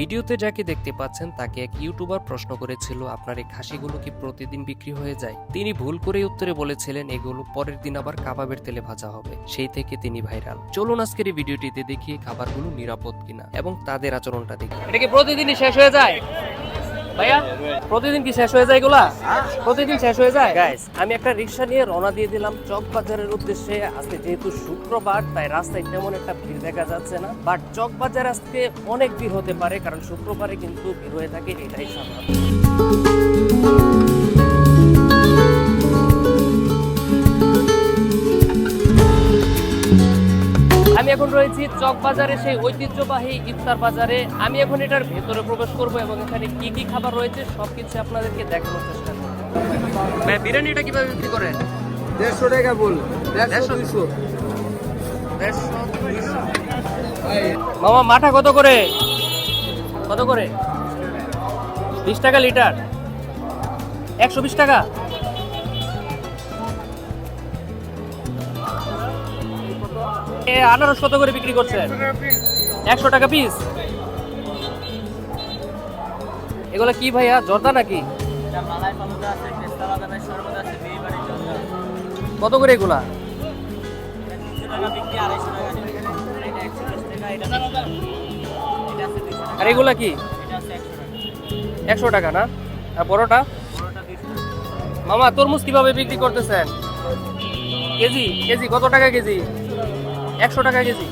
ভিডিওতে যাকে দেখতে পাচ্ছেন তাকে এক ইউটিউবার প্রশ্ন করেছিল, আপনার এই খাসিগুলো কি প্রতিদিন বিক্রি হয়ে যায়? তিনি ভুল করে উত্তরে বলেছিলেন এগুলো পরের দিন আবার কাবাবের তেলে ভাজা হবে। সেই থেকে তিনি ভাইরাল। চলুন আজকের এই ভিডিওটিতে দেখি খাবারগুলো নিরাপদ কিনা এবং তাদের আচরণটা দেখি। এটা কি প্রতিদিনই শেষ হয়ে যায় ভাইয়া? প্রতিদিন কি শেষ হয়ে যায় এগুলা? প্রতিদিন শেষ হয়ে যায়। গাইস, আমি একটা রিক্সা নিয়ে রওনা দিয়ে দিলাম চকবাজারের উদ্দেশ্যে। আজকে যেহেতু শুক্রবার তাই রাস্তায় তেমন একটা ভিড় দেখা যাচ্ছে না, বাট চকবাজার আজকে অনেক ভিড় হতে পারে, কারণ শুক্রবারে কিন্তু ভিড় হয়ে থাকে, এটাই স্বাভাবিক। আমি এখন রয়েছি চকবাজারে, সেই ঐতিহ্যবাহী ইফতার বাজারে। আমি এখন এটার ভেতরে প্রবেশ করব এবং এখানে কি কি খাবার রয়েছে সবকিছু আপনাদেরকে দেখানোর চেষ্টা করব। ভাই, বিরিয়ানিটা কিভাবে বিক্রি করেন? 150 টাকা বল। 150 200। মামা, মাঠা কত করে? কত করে? 20 টাকা লিটার। 120 টাকা। আনারস কত করে বিক্রি করছেন? 100 টাকা পিস। এগুলা কি ভাইয়া, জর্দা নাকি? কত করে এগুলা? আর এগুলা কি? 100 টাকা না? আর বড়টা? মামা, তরমুজ কিভাবে বিক্রি করতেছেন? কেজি কেজি কত টাকা কেজি? 100 টাকা কেজি।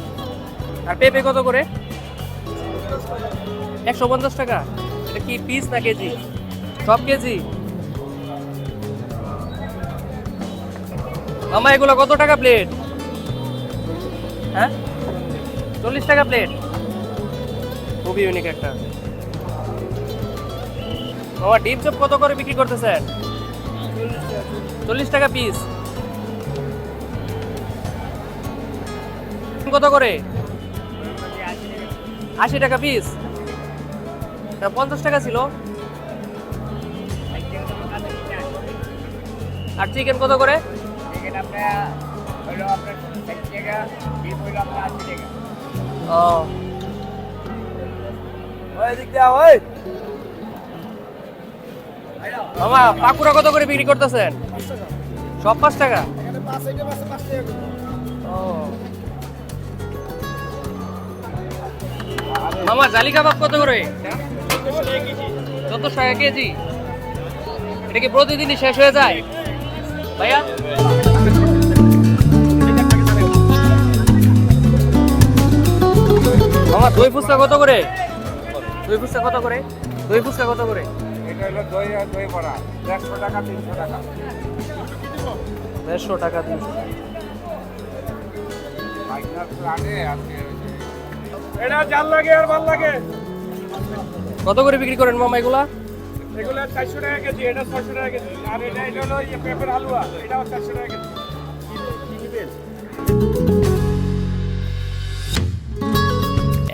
আর পেঁপে কত করে? 150 টাকা। এটা কি পিস না কেজি? সব কেজি। মামা, এগুলো কত টাকা প্লেট? হ্যাঁ, 40 টাকা প্লেট। খুবই ইউনিক একটা। মামা, ডিম চপ কত করে বিক্রি করতেছেন? 40 টাকা পিস। কত করে? 80 টাকা পিস। 50 টাকা ছিল। আর চিকেন কত করে? মামা, পাকুড়া কত করে বিক্রি করতেছেন? সব 5 টাকা। মামা, জালি কাবাব কত করে? 14 টাকা কেজি। এটা কি প্রতিদিনই শেষ হয়ে যায় ভাইয়া? মামা, দই ফুচকা কত করে? দই ফুচকা কত করে? দই ফুচকা কত করে? এটা হলো দই আর দই বড়া। 150 টাকা 300 টাকা। 150 টাকা 300। মাইনাস প্লানে আছে। এটা জাল লাগে আর ভাল লাগে। কত করে বিক্রি করেন মামা এগুলা? এগুলা 400 টাকা কেজি, এটা 600 টাকা কেজি। আর এটা হলো পেঁপের হালুয়া, এটাও 400 টাকা কেজি।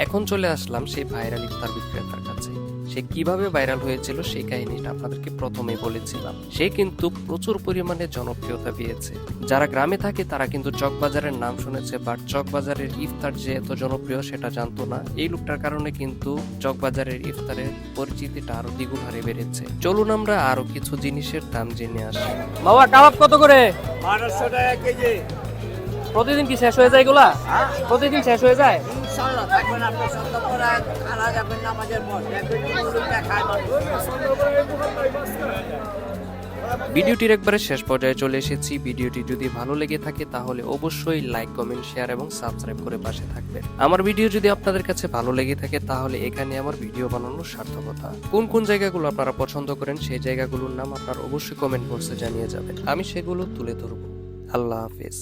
এখন চলে আসলাম সেই ভাইরাল ইফতার বিক্রেতার কাছে। সে কিভাবে ভাইরাল হয়েছিল সেই কাহিনীটা আপনাদেরকে প্রথমেই বলেছিলাম। সে কিন্তু প্রচুর পরিমাণে জনপ্রিয়তা পেয়েছে। যারা গ্রামে থাকে তারা কিন্তু চকবাজারের নাম শুনেছে, বাট চকবাজারের ইফতার যে এত জনপ্রিয় সেটা জানতো না। এই লোকটার কারণে কিন্তু চকবাজারের ইফতারের পরিচিতিটা আরো দ্বিগুণ হারে বেড়েছে। চলুন আমরা আরো কিছু জিনিসের দাম জেনে আসি। বাবা, কাবাব কত করে? 1200 টাকা কেজি। প্রতিদিন কি শেষ হয়ে যায় এগুলা? প্রতিদিন শেষ হয়ে যায়? ইনশাআল্লাহ থাকবেন আপনার সন্ধ্যা পরে খানা যাবেন নামাজের পর। ভিডিওটির একবারে শেষ পর্যায়ে চলে এসেছি। ভিডিওটি যদি ভালো লেগে থাকে তাহলে অবশ্যই লাইক, কমেন্ট, শেয়ার এবং সাবস্ক্রাইব করে পাশে থাকবেন। আমার ভিডিও যদি আপনাদের কাছে ভালো লেগে থাকে তাহলে এখানে আমার ভিডিও বানানোর সার্থকতা। কোন কোন জায়গাগুলো আপনারা পছন্দ করেন সেই জায়গাগুলোর নাম আপনারা অবশ্যই কমেন্ট বক্সে জানিয়ে যাবেন, আমি সেগুলো তুলে ধরবো। আল্লাহ হাফেজ।